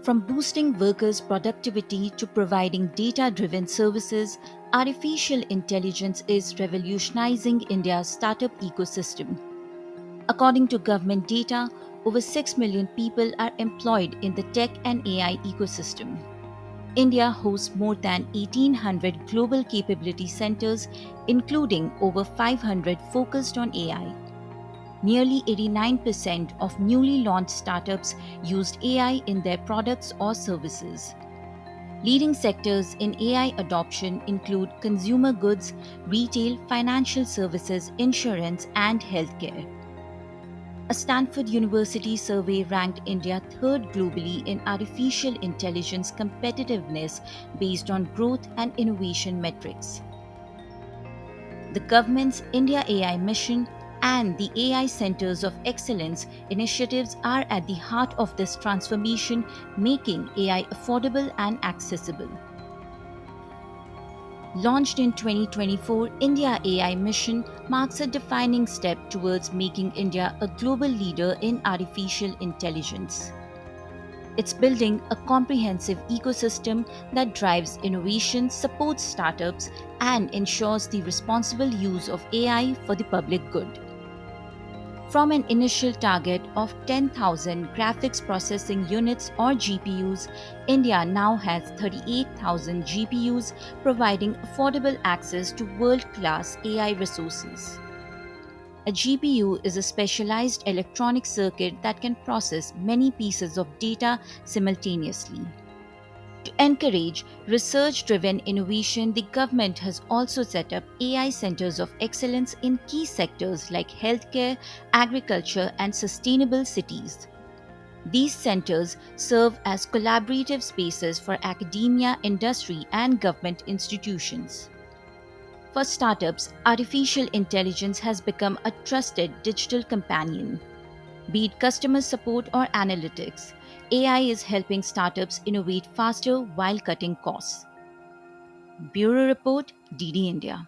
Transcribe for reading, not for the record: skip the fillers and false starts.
From boosting workers' productivity to providing data driven services, artificial intelligence is revolutionizing India's startup ecosystem. According to government data, over 6 million people are employed in the tech and AI ecosystem. India hosts more than 1,800 global capability centers, including over 500 focused on AI. Nearly 89% of newly launched startups used AI in their products or services. Leading sectors in AI adoption include consumer goods, retail, financial services, insurance, and healthcare. A Stanford University survey ranked India third globally in artificial intelligence competitiveness based on growth and innovation metrics. The government's India AI mission and the AI Centers of Excellence initiatives are at the heart of this transformation, making AI affordable and accessible. Launched in 2024, India AI Mission marks a defining step towards making India a global leader in artificial intelligence. It's building a comprehensive ecosystem that drives innovation, supports startups, and ensures the responsible use of AI for the public good. From an initial target of 10,000 graphics processing units or GPUs, India now has 38,000 GPUs, providing affordable access to world class AI resources. A GPU is a specialized electronic circuit that can process many pieces of data simultaneously. To encourage research driven innovation, the government has also set up AI centers of excellence in key sectors like healthcare, agriculture, and sustainable cities. These centers serve as collaborative spaces for academia, industry, and government institutions. For startups, artificial intelligence has become a trusted digital companion. Be it customer support or analytics, AI is helping startups innovate faster while cutting costs. Bureau Report, DD India.